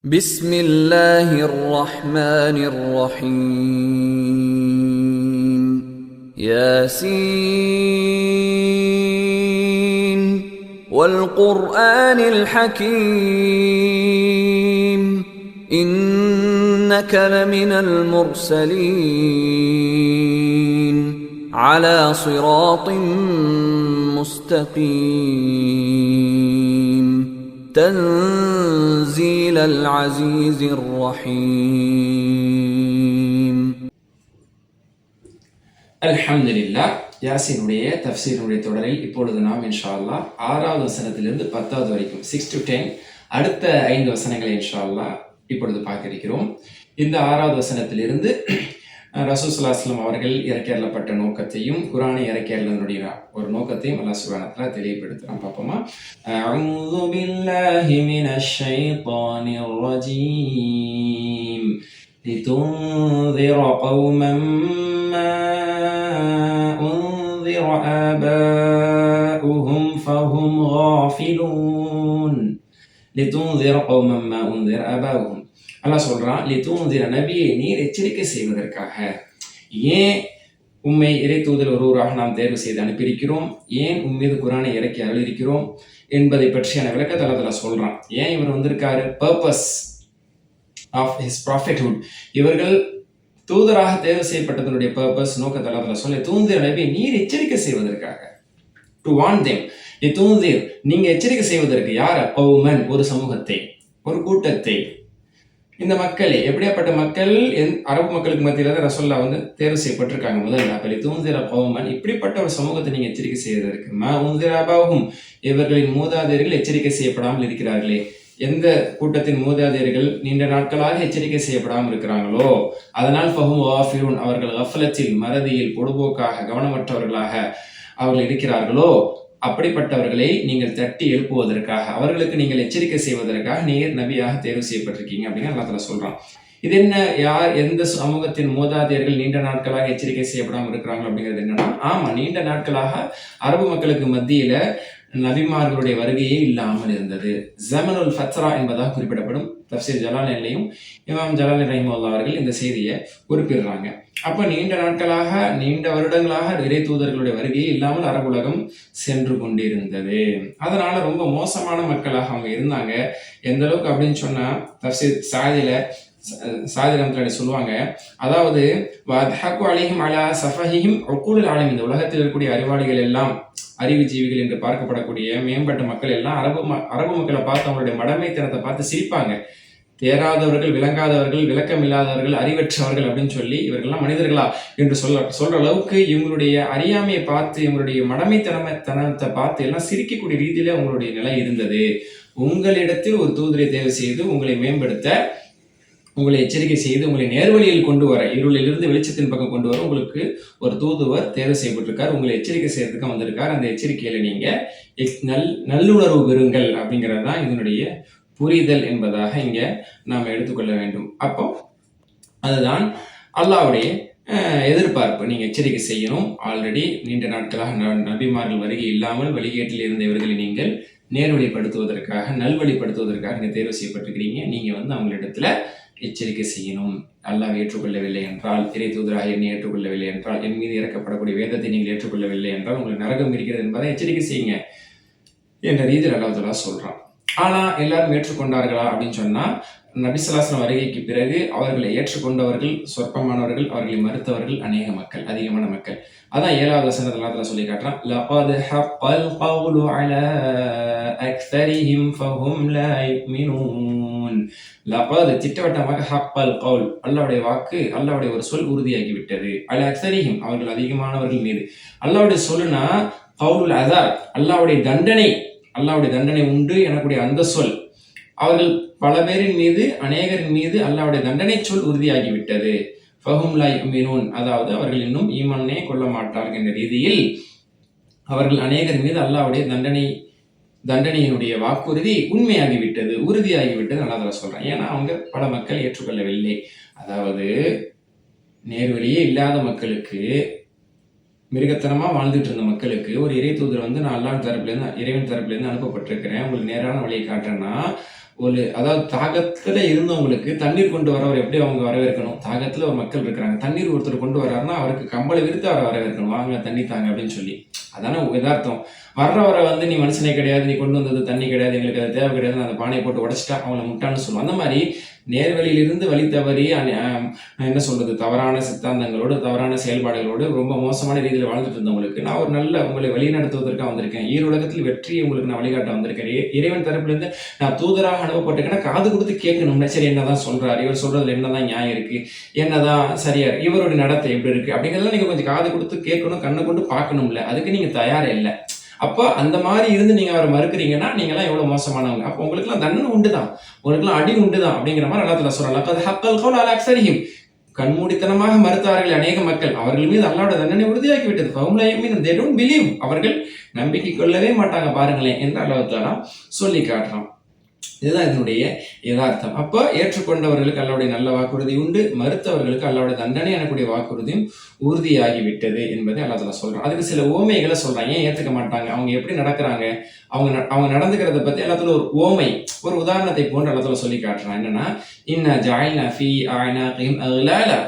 بسم الله الرحمن الرحيم ياسين والقرآن الحكيم إنك لمن المرسلين على صراط مستقيم تنزيل العزيز الرحيم. அல்ஹம்துலில்லாஹ். யாசீனுடைய தஃப்சீருடைய தொடரில் இப்பொழுது நாம் இன்ஷா அல்லாஹ் 6வது வசனத்திலிருந்து 10வது வரைக்கும் 6 to 10 அடுத்த 5 வசனங்களை இன்ஷா அல்லாஹ் இப்பொழுது பார்க்க இருக்கிறோம். இந்த 6வது வசனத்திலிருந்து ரசூல் ஸல்லல்லாஹு அலைஹி வஸல்லம் அவர்கள் இறக்கியருளப்பட்ட நோக்கத்தையும் குர்ஆனை இறக்கியருளினுடைய ஒரு நோக்கத்தையும் அல்லாஹ் சுப்ஹானஹு வ தஆலா தெளிவுபடுத்துறான். பார்ப்போமா? அஊது பில்லாஹி மினஷ் ஷைத்தானிர் ரஜீம் லிதுன்ஸிர கௌமன் மா உன்ஸிர ஆபாஉஹும் ஃபஹும் காஃபிலூன். லிதுன்ஸிர கௌமன் மா உன்ஸிர ஆபாஉஹும். அல்லாஹ் சொல்றான், லிதுன்ஸிர நபியை நீர் எச்சரிக்கை செய்வதற்காக. ஏன் உம்மை இறை தூதர் ஒருவராக நாம் தேர்வு செய்து அனுப்பியிருக்கிறோம், ஏன் உம்மீது குர்ஆனை இறக்கி அருளியிருக்கிறோம் என்பதை பற்றியான விளக்கத்தை அல்லாஹ் சொல்றான். ஏன் இவர் வந்திருக்காரு, பர்பஸ் ஆஃப் ஹிஸ் ப்ராஃபிட்ஹுட், இவர்கள் தூதராக தேர்வு செய்யப்பட்டதனுடைய பர்பஸ் நோக்கத்தை அல்லாஹ் சொல்ல, தூன்சிர நபி நீர் எச்சரிக்கை செய்வதற்காக, டு வார்ன் தெம். லிதுன்ஸிர் நீங்க எச்சரிக்கை செய்வதற்கு யார, கௌமன் ஒரு சமூகத்தை, ஒரு கூட்டத்தை. இந்த மக்களே எப்படியாப்பட்ட மக்கள், அரபு மக்களுக்கு மத்தியில தான் ரசூலுல்லாஹ் வந்து தேர்வு செய்யப்பட்டிருக்காங்க முதல்ல. அப்ப லிதுன்ஸிர கௌமன் இப்படிப்பட்ட ஒரு சமூகத்தை நீங்க எச்சரிக்கை செய்வதற்கு, மா உன்ஸிர ஆபாஉஹும் இவர்களின் மூதாதையர்கள் எச்சரிக்கை செய்யப்படாமல் இருக்கிறார்களே, எந்த கூட்டத்தின் மூதாதையர்கள் நீண்ட நாட்களாக எச்சரிக்கை செய்யப்படாமல் இருக்கிறாங்களோ, அதனால் ஃபஹும் காஃபிலூன் அவர்கள் கஃலத்தில் மறதியில் பொடுபோக்காக கவனமற்றவர்களாக அவர்கள் இருக்கிறார்களோ, அப்படிப்பட்டவர்களை நீங்கள் தட்டி எழுப்புவதற்காக, அவர்களுக்கு நீங்கள் எச்சரிக்கை செய்வதற்காக நீர் நபியாக தேர்வு செய்யப்பட்டிருக்கீங்க அப்படின்னு அல்லாஹ் தஆலா சொல்றான். இது என்ன, யார் எந்த சமூகத்தின் மூதாதையர்கள் நீண்ட நாட்களாக எச்சரிக்கை செய்யப்படாமல் இருக்கிறாங்க அப்படிங்கிறது என்னன்னா, ஆமா நீண்ட நாட்களாக அரபு மக்களுக்கு மத்தியில நபிமார்களுடைய வருகையே இல்லாமல் இருந்தது. ஜமனுல் ஃபத்ரா என்பதாக குறிப்பிடப்படும். தஃப்சீர் ஜலாலைன்லையும் இமாம் ஜலாலை ரஹிமஹுல்லாஹ் அவர்கள் இந்த செய்தியை குறிப்பிடுறாங்க. அப்ப நீண்ட நாட்களாக, நீண்ட வருடங்களாக இறை தூதர்களுடைய வருகையே இல்லாமல் அரபுலகம் சென்று கொண்டிருந்தது. அதனால ரொம்ப மோசமான மக்களாக அவங்க இருந்தாங்க. எந்த அளவுக்கு அப்படின்னு சொன்னா, தஃப்சீர் சாதி ரஹ்மத்துல்லாஹி சொல்லுவாங்க, அதாவது வத்ஹகு அலைஹிம் அலா ஸஃபஹிஹிம் உக்கூலுல் ஆலிம், இந்த உலகத்தில் இருக்கக்கூடிய அறிவாளிகள் எல்லாம், அறிவுஜீவிகள் என்று பார்க்கப்படக்கூடிய மேம்பட்ட மக்கள் எல்லாம் அரபு மக்களை பார்த்து அவங்களுடைய மடமைத்தனத்தை பார்த்து சிரிப்பாங்க. தேராதவர்கள், விளங்காதவர்கள், விளக்கம் இல்லாதவர்கள், அறிவற்றவர்கள் அப்படின்னு சொல்லி இவர்கள்லாம் மனிதர்களா என்று சொல்ற அளவுக்கு இவங்களுடைய அறியாமையை பார்த்து, இவங்களுடைய மடமைத்தனத்தை பார்த்து எல்லாம் சிரிக்கக்கூடிய ரீதியில உங்களுடைய நிலை இருந்தது. உங்களிடத்தில் ஒரு தூதரை தேர்வு செய்து உங்களை மேம்படுத்த, உங்களை எச்சரிக்கை செய்து உங்களை நேர்வழியில் கொண்டு வர, இருளிலிருந்து வெளிச்சத்தின் பக்கம் கொண்டு வர உங்களுக்கு ஒரு தூதுவர் தேர்வு செய்யப்பட்டிருக்கார். உங்களை எச்சரிக்கை செய்யறதுக்கு வந்திருக்கார். அந்த எச்சரிக்கையில நீங்க நல்லுணர்வு பெறுங்கள் அப்படிங்கிறது தான் இதனுடைய புரிதல் என்பதாக இங்க நாம் எடுத்துக்கொள்ள வேண்டும். அப்போ அதுதான் அல்லாஹ்வுடைய எதிர்பார்ப்பு. நீங்க எச்சரிக்கை செய்யணும். ஆல்ரெடி நீண்ட நாட்களாக நபிமார்கள் வருகை இல்லாமல் வழிகேட்டில் இருந்த இவர்களை நீங்கள் நேர்வழிப்படுத்துவதற்காக, நல்வழிப்படுத்துவதற்காக நீங்க தேர்வு செய்யப்பட்டிருக்கிறீங்க. நீங்க வந்து அவங்களிடத்துல எச்சரிக்கை செய்யணும். அல்லாஹ் ஏற்றுக்கொள்ளவில்லை என்றால், இறை தூதராக என்னை ஏற்றுக்கொள்ளவில்லை என்றால், என் மீது இறக்கப்படக்கூடிய வேதத்தை நீங்கள் ஏற்றுக்கொள்ளவில்லை என்றால் உங்களுக்கு நரகம் இருக்கிறது என்பதை எச்சரிக்கை செய்யுங்க என்ற ரீதியில் அல்லாஹ் தஆலா சொல்றான். ஆனா எல்லாரும் ஏற்றுக்கொண்டார்களா அப்படின்னு சொன்னா, நபி ஸல்லல்லாஹு அலைஹி வஸல்லம் வருகைக்கு பிறகு அவர்களை ஏற்றுக்கொண்டவர்கள் சொற்பமானவர்கள், அவர்களை மறுத்தவர்கள் அநேக மக்கள், அதிகமான மக்கள். அதான் 7வது வசனத்துல அல்லாஹ் தஆலா சொல்லி காட்டுறான், லகத் ஹக்கல் கவ்லு அலா அக்ஸரிஹிம் ஃபஹும் லா யுமினூன். லகத் திட்டவட்டமாக, ஹக்கல் கவுல் அல்லாஹ்வுடைய வாக்கு, அல்லாஹ்வுடைய ஒரு சொல் உறுதியாகி விட்டது, அலா அக்ஸரிஹிம் அவர்கள் அதிகமானவர்கள் மீது. அல்லாஹ்வுடைய சொல்லுனா கவுலுல் அஸாப், அல்லாஹ்வுடைய தண்டனை உண்டு எனக்கூடிய அந்த சொல், அவர்கள் பல பேரின் மீது, அநேகரின் மீது அல்லாஹ்வுடைய தண்டனை சொல் உறுதியாகிவிட்டது. ஃபஹும் லா யுமினூன், அதாவது அவர்கள் இன்னும் ஈமானே கொள்ள மாட்டார்கள் என்ற ரீதியில் அவர்கள் அநேகர் மீது அல்லாஹ்வுடைய தண்டனையினுடைய வாக்குறுதி உண்மையாகிவிட்டது, உறுதியாகிவிட்டது அல்லாஹ் தஆலா சொல்றான். ஏன்னா அவங்க பல மக்கள் ஏற்றுக்கொள்ளவில்லை. அதாவது நேர்வழியே இல்லாத மக்களுக்கு, மிருகத்தனமா வாழ்ந்துட்டு இருந்த மக்களுக்கு ஒரு இறை தூதர் வந்து, நான் அல்லாஹ் தரப்புலேருந்து, இறைவன் தரப்புலேருந்து அனுப்பப்பட்டிருக்கிறேன், உங்களுக்கு நேரான வழியை காட்டுறேன்னா அதாவது தாகத்துல இருந்தவங்களுக்கு தண்ணீர் கொண்டு வரவர் எப்படி அவங்க வரவேற்கணும்? தாகத்துல ஒரு மக்கள் இருக்கிறாங்க, தண்ணீர் ஒருத்தர் கொண்டு வர்றாருன்னா அவருக்கு கம்பளை விரித்து அவரை வரவேற்கணும், வாங்க தண்ணி தாங்க அப்படின்னு சொல்லி. அதான யதார்த்தம். வர்றவரை வந்து நீ மனுஷனே கிடையாது, நீ கொண்டு வந்தது தண்ணி கிடையாது, எங்களுக்கு அது தேவை கிடையாது, அந்த பானையை போட்டு உடைச்சிட்டா அவங்கள முட்டான்னு சொல்லுவோம். அந்த மாதிரி நேர்வழியிலிருந்து வழி தவறி என்ன சொல்றது, தவறான சித்தாந்தங்களோடு தவறான செயல்பாடுகளோடு ரொம்ப மோசமான ரீதியில் வாழ்ந்துட்டு இருந்தவங்களுக்கு நான் ஒரு நல்ல உங்களை வழிநடத்துவதற்காக வந்திருக்கேன், ஈருலகத்தில் வெற்றியை உங்களுக்கு நான் வழிகாட்ட வந்திருக்கேன், இறைவன் தரப்புலேருந்து நான் தூதராக அனுப்பப்பட்டிருக்கேன்னா காது கொடுத்து கேட்கணும்னா, சரி என்னதான் சொல்றாரு, இவர் சொல்றதுல என்னதான் நியாயம் இருக்கு, என்னதான் சரியா இருக்கு, இவருடைய நடத்தை எப்படி இருக்கு அப்படிங்கிறதெல்லாம் நீங்க கொஞ்சம் காது கொடுத்து கேட்கணும், கண்ணை கொண்டு பார்க்கணும்ல. அதுக்கு நீங்க தயாரே இல்லை. அப்போ அந்த மாதிரி இருந்து நீங்க அவரை மறுக்கிறீங்கன்னா நீங்களாம் எவ்வளவு மோசமானவங்க. அப்போ உங்களுக்குலாம் தண்டனை உண்டுதான், உங்களுக்குலாம் அடி உண்டுதான் அப்படிங்கிற மாதிரி அல்லாஹ் சொல்லலாம். கண்மூடித்தனமாக மறுத்தார்கள் அநேக மக்கள், அவர்கள் மீது அல்லாஹ்வுடைய தண்டனை உறுதியாக்கி விட்டது. அவர்கள் நம்பிக்கை கொள்ளவே மாட்டாங்க பாருங்களேன் என்று அல்லாஹ் சொல்லி காட்டுறான். இதுதான் இதனுடைய யதார்த்தம். அப்போ ஏற்றுக்கொண்டவர்களுக்கு அல்லாஹ்வுடைய நல்ல வாக்குறுதி உண்டு, மறுத்தவர்களுக்கு அல்லாஹ்வுடைய தண்டனை எனக்கூடிய வாக்குறுதியும் உறுதியாகிவிட்டது என்பதை அல்லாஹ் சொல்றான். அதுக்கு சில ஓமைகளை சொல்றான். ஏன் ஏற்றுக்க மாட்டாங்க, அவங்க எப்படி நடக்கிறாங்க, அவங்க நடந்துக்கிறத பத்தி எல்லாத்துல ஒரு ஓமை, ஒரு உதாரணத்தை போன்று அல்லாஹ் சொல்லி காட்டுறான். என்னன்னா, இன்னா ஜஅல்னா ஃபீ அஅனாகிஹிம் அக்லாலா,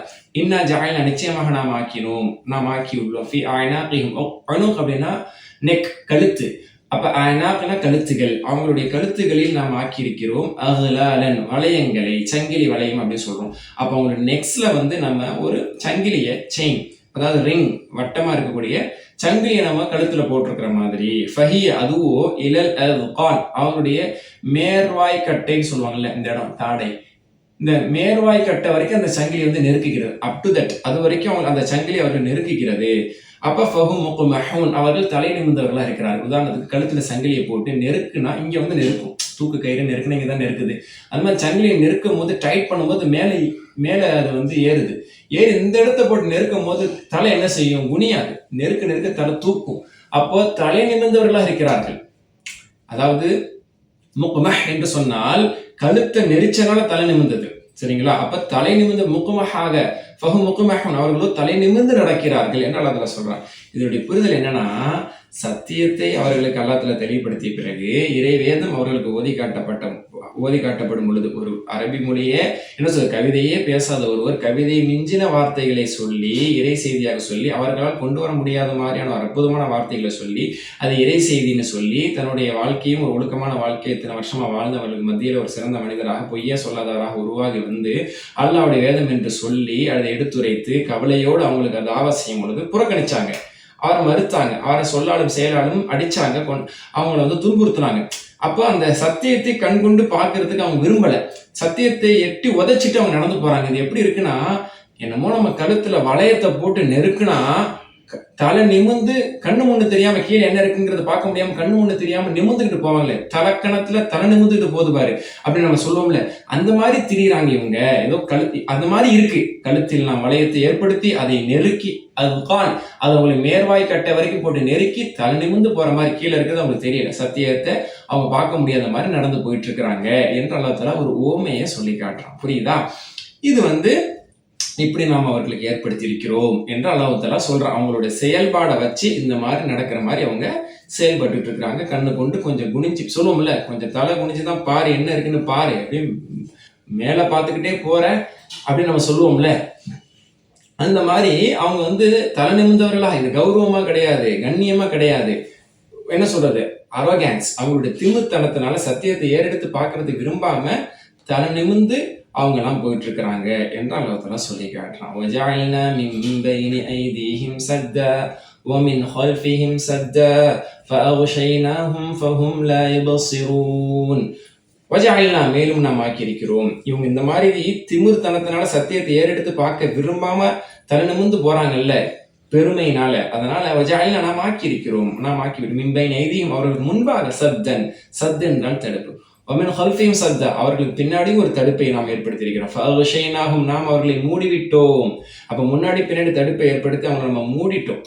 இன்னா ஜஅல்னா நிச்சயமாக நாம் ஆக்கியுள்ளோம், ஃபீ அஅனாகிஹிம், அனுக் அப்படின்னா நெக், கழுத்து. அப்ப அனாக்னா கழுத்துகள், அவங்களுடைய கழுத்துகளில் நாம் ஆக்கியிருக்கிறோம் அஹ்லாலன் வளையங்களை, சங்கிலி வளையம் அப்படின்னு சொல்றோம். அப்ப அவங்களோட நெக்ஸ்ட்ல வந்து நம்ம ஒரு சங்கிலிய, செயின், அதாவது ரிங், வட்டமா இருக்கக்கூடிய சங்கிலியை நம்ம கழுத்துல போட்டிருக்கிற மாதிரி. ஃபஹிய அதுவோ இலல் அல்கான், அவங்களுடைய மேர்வாய் கட்டைன்னு சொல்லுவாங்கல்ல, இந்த இடம் தாடை, இந்த மேர்வாய் கட்டை வரைக்கும் அந்த சங்கிலி வந்து நெருக்குகிறது. அப் டு தட், அது வரைக்கும் அவங்க அந்த சங்கிலி அவர்கள் நெருக்குகிறது. அப்ப ஃபஹும் முக்மஹூன், அவர்கள் தலை நிமிர்ந்தவர்களா இருக்கிறார். உதாரணத்துக்கு கழுத்துல சங்கிலியை போட்டு நெருக்குனா இங்க வந்து நெருக்கும், தூக்கு கயிறு நெருக்குனா இங்க தான் நெருக்குது. அது மாதிரி சங்கிலியை நெருக்கும் போது, டைட் பண்ணும்போது மேலே அது வந்து ஏறுது. இந்த இடத்த போட்டு நெருக்கும் போது தலை என்ன செய்யும், குனியாது, நெருக்க தலை தூக்கும். அப்போ தலை நிமிர்ந்தவர்களா இருக்கிறார்கள். அதாவது முக்மஹ் என்று சொன்னால் கழுத்தை நெரிச்சனால தலை நிமிர்ந்தது, சரிங்களா? அப்ப தலை நிமிர்ந்து முக்மஹாக ஃபஹும் முக்மஹூன், அவர்களோ தலை நிமிர்ந்து நடக்கிறார்கள் என்று அல்லாஹ் சொல்றான். இதனுடைய புரிதல் என்னன்னா, சத்தியத்தை அவர்களுக்கு அல்லாஹ் தெளிவுபடுத்திய பிறகு இறைவேதம் அவர்களுக்கு ஓதி காட்டப்படும் பொழுது, ஒரு அரபி மொழியே என்ன சொல்ற, கவிதையே பேசாத ஒருவர் கவிதை மிஞ்சின வார்த்தைகளை சொல்லி, இறை செய்தியாக சொல்லி, அவர்களால் கொண்டு வர முடியாத மாதிரியான ஒரு அற்புதமான வார்த்தைகளை சொல்லி, அது இறை செய்தின்னு சொல்லி, தன்னுடைய வாழ்க்கையும் ஒரு ஒழுக்கமான வாழ்க்கையை இத்தனை வருஷமா வாழ்ந்தவர்களுக்கு மத்தியில் ஒரு சிறந்த மனிதராக, பொய்யா சொல்லாதவராக உருவாகி வந்து அல்லாஹ்வுடைய வேதம் என்று சொல்லி அதை எடுத்துரைத்து கவலையோடு அவங்களுக்கு அது அவசியம் பொழுது புறக்கணிச்சாங்க, அவரை மறுத்தாங்க, அவரை சொல்லாலும் செயலாலும் அடிச்சாங்க, அவங்கள வந்து துன்புறுத்தினாங்க. அப்போ அந்த சத்தியத்தை கண்கொண்டு பார்க்கறதுக்கு அவங்க விரும்பல, சத்தியத்தை எட்டி உதைச்சிட்டு அவங்க நடந்து போறாங்க. இது எப்படி இருக்குன்னா, என்னமோ நம்ம கழுத்துல வளையத்தை போட்டு நெருக்குனா தலை நிமிந்து கண்ணு முன்னு தெரியாம கீழே என்ன இருக்குங்கிறத பார்க்க முடியாம கண்ணு முன்னு தெரியாம நிமிந்துகிட்டு போவாங்களே, தலைக்கணத்துல தலை நிமிந்துகிட்டு போகுது பாரு அப்படின்னு நம்ம சொல்லுவோம்ல, அந்த மாதிரி திரியிறாங்க இவங்க. ஏதோ அந்த மாதிரி இருக்கு, கழுத்தில் நாம் வளையத்தை ஏற்படுத்தி அதை நெருக்கி, அது அவங்களை மேர்வாய் கட்டை வரைக்கும் போட்டு நெருக்கி தலை நிமிந்து போற மாதிரி கீழே இருக்கிறது அவங்களுக்கு தெரியல, சத்தியத்தை அவங்க பார்க்க முடியாத மாதிரி நடந்து போயிட்டு இருக்கிறாங்க என்று அல்லாஹ் தஆலா ஒரு ஓமையை சொல்லி காட்டுறான். புரியுதா? இது வந்து இப்படி நாம் அவர்களுக்கு ஏற்படுத்தி இருக்கிறோம் என்று அல்லாஹ் தஆலா சொல்றான். அவங்களுடைய செயல்பாடை வச்சு இந்த மாதிரி நடக்கிற மாதிரி அவங்க செயல்பட்டு இருக்கிறாங்க. கண்ணு கொண்டு கொஞ்சம் குனிஞ்சு சொல்லுவோம்ல, கொஞ்சம் தலை குனிஞ்சுதான் பாரு, என்ன இருக்குன்னு பாரு, அப்படின்னு மேல பார்த்துக்கிட்டே போற அப்படின்னு நம்ம சொல்லுவோம்ல, அந்த மாதிரி அவங்க வந்து தலை நிமிர்ந்தவர்களா, இது கௌரவமா கிடையாது, கண்ணியமா கிடையாது, என்ன சொல்றது, அரோகன்ஸ், அவங்களுடைய திமிர்த்தனத்தினால சத்தியத்தை ஏறெடுத்து பார்க்கறது விரும்பாம தலை நிமிர்ந்து அவங்க எல்லாம் போயிட்டு இருக்கிறாங்க என்று அல்லாஹ் தஆலா சொல்லி காட்டுறான். வஜஅல்னா மின் பைனி ஐதீஹிம் சத்தா வமின் ஹல்ஃபிஹிம் சத்தா ஃபஅக்ஷைனாஹும் ஃபஹும் லா யப்ஸிரூன். வஜஅல்னா, மேலும் நாம் ஆக்கியிருக்கிறோம். இவங்க இந்த மாதிரி திமிர்த்தனத்தினால சத்தியத்தை ஏறெடுத்து பார்க்க விரும்பாம தலை நிமிர்ந்து போறாங்கல்ல பெருமையினால, அதனால வஜஅல்னா, நாம் ஆக்கியிருக்கிறோம், நாம் ஆக்கிவிடும், மின் பைனி ஐதீஹிம், அவர்களுக்கு முன்பாக சத் என்றால் தடுப்பு, வமின் ஹல்ஃபிஹிம் சத்தா, அவர்களுக்கு பின்னாடி ஒரு தடுப்பை நாம் ஏற்படுத்தியிருக்கிறோம், ஃபஅக்ஷைனாஹும், நாம் அவர்களை மூடிவிட்டோம். அப்ப முன்னாடி பின்னாடி தடுப்பை ஏற்படுத்தி அவங்களை நம்ம மூடிட்டோம்,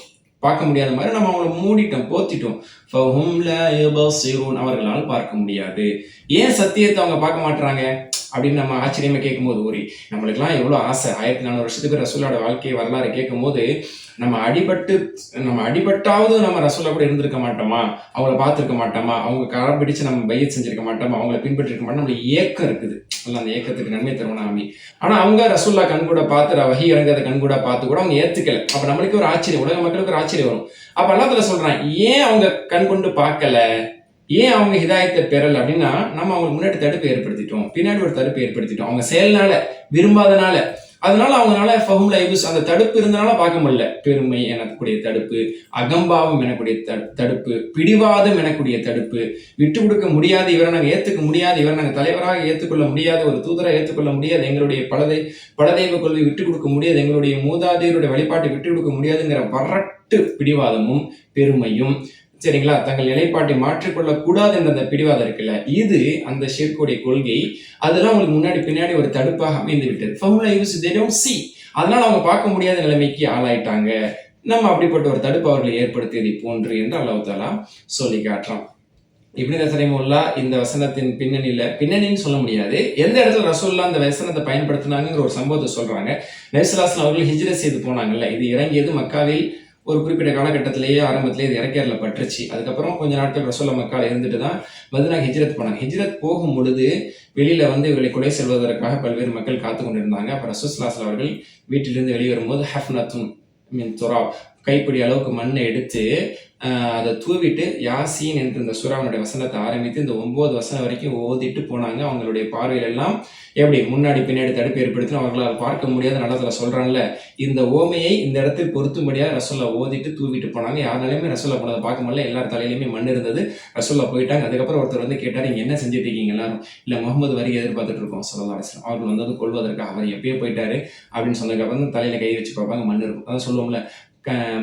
பார்க்க முடியாத மாதிரி நம்ம அவங்களை மூடிட்டோம், போத்திட்டோம். ஃபஹும் லா யப்ஸிரூன், அவர்களால் பார்க்க முடியாது. ஏன் சத்தியத்தை அவங்க பார்க்க மாட்டாங்க? அப்படின்னு நம்ம ஆச்சரியமா கேட்கும்போது, நம்மளுக்குலாம் எவ்வளோ ஆசை. 1400 வருஷத்துக்கு ரசூலோட வாழ்க்கை வரலாறு கேட்கும்போது நம்ம அடிபட்டாவது நம்ம ரசூலா கூட இருந்திருக்க மாட்டோமா, அவங்கள பார்த்துருக்க மாட்டோமா, அவங்க கரம் பிடிச்சு நம்ம பையத் செஞ்சிருக்க மாட்டோமா, அவங்கள பின்பற்றிருக்க மாட்டோம், நம்மளுக்கு ஏக்கம் இருக்குது. அந்த ஏக்கத்துக்கு நன்மை தருவனாமி. ஆனா அவங்க ரசூல்லா கண்கூட பார்த்து வஹி இறங்கிறத கண்கூட பார்த்து கூட அவங்க ஏத்துக்கல. அப்ப நம்மளுக்கு ஒரு ஆச்சரியம், உலக மக்களுக்கு ஒரு ஆச்சரியம் வரும். அப்ப அல்லாஹ் தஆலா சொல்றான், ஏன் அவங்க கண் கொண்டு பார்க்கல, ஏன் அவங்க ஹிதாயத்தை பெறல அப்படின்னா, நம்ம அவங்களுக்கு முன்னாடி தடுப்பு ஏற்படுத்திட்டோம், பின்னாடி ஒரு தடுப்பு ஏற்படுத்திட்டோம். அவங்க செயல்னால, விரும்பாதனால, அதனால அவங்களால ஃபஹும் லைபுஸ் அந்த தடுப்பு இருந்தனால பார்க்க முடியல. பெருமை எனக்கூடிய தடுப்பு, அகம்பாவம் எனக்கூடிய தடுப்பு, பிடிவாதம் எனக்கூடிய தடுப்பு, விட்டு கொடுக்க முடியாது, இவரை நாங்கள் ஏற்றுக்க முடியாது, இவரை நாங்கள் தலைவராக ஏற்றுக்கொள்ள முடியாது, ஒரு தூதராக ஏற்றுக்கொள்ள முடியாது, எங்களுடைய பலதெய்வ கொள்கை விட்டு கொடுக்க முடியாது, எங்களுடைய மூதாதையருடைய வழிபாட்டை விட்டு கொடுக்க முடியாதுங்கிற வரட்டு பிடிவாதமும் பெருமையும், சரிங்களா, தங்கள் நிலைப்பாட்டை மாற்றிக்கொள்ள கூடாது என்ற அந்த பிடிவாதம் இருக்குல்ல, இது அந்த ஷிர்க்குடைய கொள்கை. அதெல்லாம் அவங்களுக்கு முன்னாடி பின்னாடி ஒரு தடுப்பாக அமைந்து விட்டது. அதனால அவங்க பார்க்க முடியாத நிலைமைக்கு ஆளாயிட்டாங்க. நம்ம அப்படிப்பட்ட ஒரு தடுப்பு அவர்களை ஏற்படுத்தியதை போன்று என்று அல்லாஹ் தஆலா சொல்லி காட்டுறான். இப்னு கஸீர் ரஹிமஹுல்லாஹ் இந்த வசனத்தின் பின்னணின்னு சொல்ல முடியாது, எந்த இடத்துல ரசூலுல்லாஹ் அந்த வசனத்தை பயன்படுத்தினாங்கிற ஒரு சம்பவத்தை சொல்றாங்க. நபி ஸல்லல்லாஹு அலைஹி வஸல்லம் அவர்கள் ஹிஜ்ரத் செய்து போனாங்கல்ல, இது இறங்கியது மக்காவில் ஒரு குறிப்பிட்ட காலகட்டத்திலேயே ஆரம்பத்திலே இது இறக்கேறல பட்டுருச்சு. அதுக்கப்புறம் கொஞ்ச நாட்கள் ரசூலுல்லாஹ் மக்கால இருந்துட்டு தான் மதீனா ஹிஜ்ரத் போனாங்க. ஹிஜ்ரத் போகும் பொழுது வெளியில இவர்களை கொலை செல்வதற்காக பல்வேறு மக்கள் காத்து கொண்டிருந்தாங்க. அப்ப ரசூல் ஸல்லல்லாஹு அலைஹி வஸல்லம் அவர்கள் வீட்டிலிருந்து வெளியே வரும்போது ஹஃப்னத்துன் மின் துராப், கைப்பிடி அளவுக்கு மண்ணை எடுத்து அதை தூவிட்டு யாசீன் என்ற இந்த சூராவுடைய வசனத்தை ஆரம்பித்து இந்த 9 வசனம் வரைக்கும் ஓதிட்டு போனாங்க. அவங்களுடைய பார்வையில் எல்லாம் எப்படி முன்னாடி பின்னாடி தடுப்பு ஏற்படுத்தி அவர்களால் பார்க்க முடியாத நடத்துல சொல்றாங்கல்ல, இந்த ஓமையை இந்த இடத்தில் பொருத்தும்படியாக ரசூல்லா ஓதிட்டு தூவிட்டு போனாங்க. யாராலையுமே ரசூல்லா போனதை பார்க்க முடியல, எல்லார் தலையிலுமே மண் இருந்தது. ரசூல்லா போயிட்டாங்க. அதுக்கப்புறம் ஒருத்தர் கேட்டார், இங்க என்ன செஞ்சுட்டு இருக்கீங்க எல்லாரும்? இல்ல முகமது வருகை எதிர்பார்த்துட்டு இருக்கோம் ஸல்லல்லாஹு அலைஹி வஸல்லம், அவர்கள் வந்தது கொள்வதற்காக, அவர் எப்பயே போயிட்டாரு அப்படின்னு சொன்னதுக்கப்புறம் தலையில கை வச்சு பார்ப்பாங்க, மண் இருக்கும். அதான் சொல்லுவோம்ல,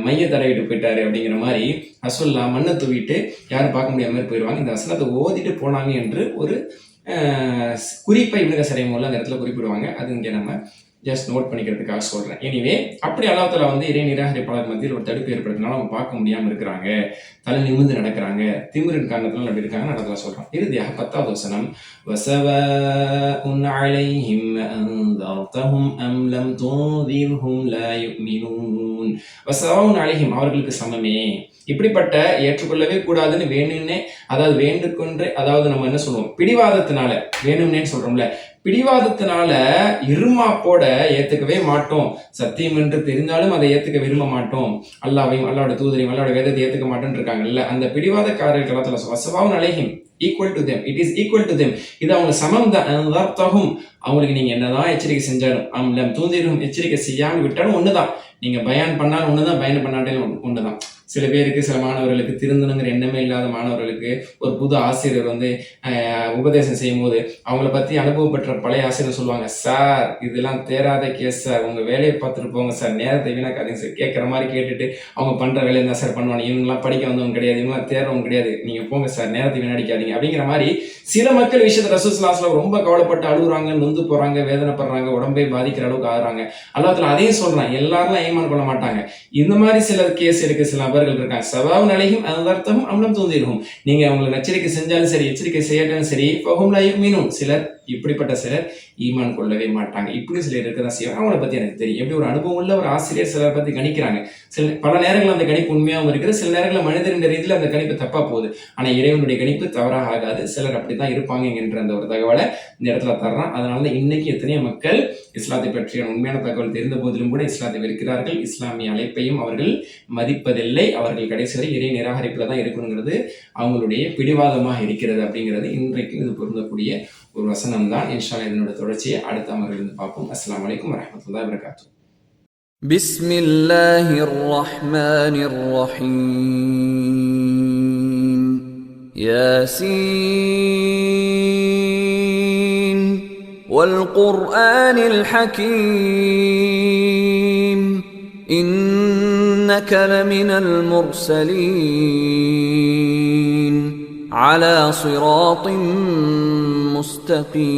மைய தடவிட்டு போயிட்டாரு அப்படிங்கிற மாதிரி ரசூலுல்லாஹ் மண்ணை தூவிட்டு யாரும் பார்க்க முடியாத மாதிரி போயிடுவாங்க. இந்த வசனத்தை ஓதிட்டு போனாங்க என்று ஒரு குறிப்பை இப்னு கஸீர் ரஹிமஹுல்லாஹ் அந்த இடத்துல குறிப்பிடுவாங்க. அது இங்கே நம்ம ஜஸ்ட் நோட் பண்ணிக்கிறதுக்காக சொல்றேன். எனிவே அப்படி அல்லாஹ் தஆலா இறை நிராகரிப்பாளர் மத்தியில் ஒரு தடுப்பு ஏற்படுத்தினாலும் அவங்க பார்க்க முடியாம இருக்கிறாங்க, தலை நிமிர்ந்து நடக்கிறாங்க, திமிரின் காரணத்தினால அப்படி இருக்காங்க நடத்துல சொல்றான். இறுதியாக 10வது வசனம், வஸவாஉன் அலைஹிம் அன்தர்தஹும் அம் லம் துன்திர்ஹும் லா யுமினூன். வஸவாஉன் அலைஹிம் அவர்களுக்கு சமமே. இப்படிப்பட்ட ஏற்றுக்கொள்ளவே கூடாதுன்னு வேணும்னே, அதாவது வேண்டுக்கொன்றே, அதாவது நம்ம என்ன சொல்லுவோம், பிடிவாதத்தினால வேணும்னேன்னு சொல்றோம்ல, பிடிவாதத்தினால இருமாப்போட ஏத்துக்கவே மாட்டோம், சத்தியம் என்று தெரிந்தாலும் அதை ஏத்துக்க விரும்ப மாட்டோம், அல்லாஹ்வையும் அல்லாஹ்வுடைய தூதரையும் அல்லாஹ்வுடைய வேதத்தை ஏத்துக்க மாட்டேன்னு இருக்காங்கல்ல, அந்த பிடிவாதக்காரர்கள் களத்துல வஸவாஉன் அலைஹிம், equal to them, it is equal to them, இது அவங்க சமம் தான். அவங்களுக்கு நீங்க என்னதான் எச்சரிக்கை செஞ்சாலும், அம்லம் தூந்திரும் எச்சரிக்கை செய்யாமல் விட்டாலும் ஒண்ணுதான், நீங்க பயான் பண்ணாலும் ஒண்ணுதான், பயன் பண்ணாலும் ஒண்ணுதான். சில பேருக்கு, சில மாணவர்களுக்கு, திருந்தணுங்கிற எண்ணமே இல்லாத மாணவர்களுக்கு ஒரு புது ஆசிரியர் உபதேசம் செய்யும் போது அவங்கள பத்தி அனுபவம் பெற்ற பழைய ஆசிரியர் சொல்லுவாங்க, சார் இதெல்லாம் தேராத கேஸ் சார், உங்க வேலையை பார்த்துட்டு போங்க சார், நேரத்தை வீணாக்காதீங்க சார், கேட்குற மாதிரி கேட்டுட்டு அவங்க பண்ற வேலையை தான் சார் பண்ணுவாங்க, இவங்கெல்லாம் படிக்க வந்தவங்க கிடையாது, இவங்கெல்லாம் தேர்றவங்க கிடையாது, நீங்க போங்க சார், நேரத்தை வீணடிக்காதீங்க அப்படிங்கிற மாதிரி சில மக்கள் விஷயத்தை ரசூல் ஸல்லல்லாஹு அலைஹி வஸல்லம் ரொம்ப கவலைப்பட்டு அழுகுறாங்க, நொந்து போறாங்க, வேதனைப்படுறாங்க, உடம்பை பாதிக்கிற அளவுக்கு ஆகுறாங்க. அல்லாஹ் தஆலா அதையும் சொல்றான், எல்லாரும் ஈமான் கொள்ள மாட்டாங்க. இந்த மாதிரி சில கேஸ் எடுக்க சில நபர்கள் இருக்காங்க. சவாவுன் அலைஹிம் அன்தர்தஹும் அம் லம் துன்திர்ஹும், நீங்க அவங்களுக்கு எச்சரிக்கை செஞ்சாலும் சரி, எச்சரிக்கை செய்யாட்டாலும் சரி, ஃபஹும் லா யுமினூன், சிலர் இப்படிப்பட்ட சிலர் ஈமான் கொள்ளவே மாட்டாங்க. இப்படி சிலர் இருக்கதான் செய்வாங்க. அவங்கள பத்தி எனக்கு தெரியும். எப்படி ஒரு அனுபவம் உள்ள ஒரு ஆசிரியர் சிலர் பத்தி கணிக்கிறாங்க. பல நேரங்கள் அந்த கணிப்பு உண்மையாகவும் இருக்குது, சில நேரங்களில் மனிதரின் ரீதியில் அந்த கணிப்பு தப்பா போகுது. ஆனா இறைவனுடைய கணிப்பு தவறாக ஆகாது. சிலர் அப்படித்தான் இருப்பாங்க என்ற அந்த ஒரு தகவலை இந்த இடத்துல தர்றான். அதனாலதான் இன்னைக்கு எத்தனையோ மக்கள் இஸ்லாத்தை பற்றிய உண்மையான தகவல் தெரிந்த போதிலும் கூட இஸ்லாத்தை வெறுக்கிறார்கள். இஸ்லாமிய அழைப்பையும் அவர்கள் மதிப்பதில்லை. அவர்கள் கடைசி வரை இறை நிராகரிப்புல தான் இருக்கணுங்கிறது அவங்களுடைய பிடிவாதமாக இருக்கிறது. அப்படிங்கிறது இன்றைக்கு இது பொருந்தக்கூடிய ஒரு வசனம் தான். இன்ஷா அல்லாஹ் இதனுடைய தொடர்ச்சியை அடுத்த அமர்விலிருந்து பார்ப்போம். அஸ்ஸலாமு அலைக்கும் வரஹ்மத்துல்லாஹி வபரகாத்துஹு. பிஸ்மில்லாஹிர் ரஹ்மானிர் ரஹீம். யாசீன் வல் குர்ஆனில் ஹகீம். இன்னக லமினல் முர்சலீன் على صراط مستقيم.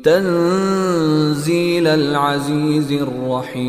تنزيل العزيز الرحيم.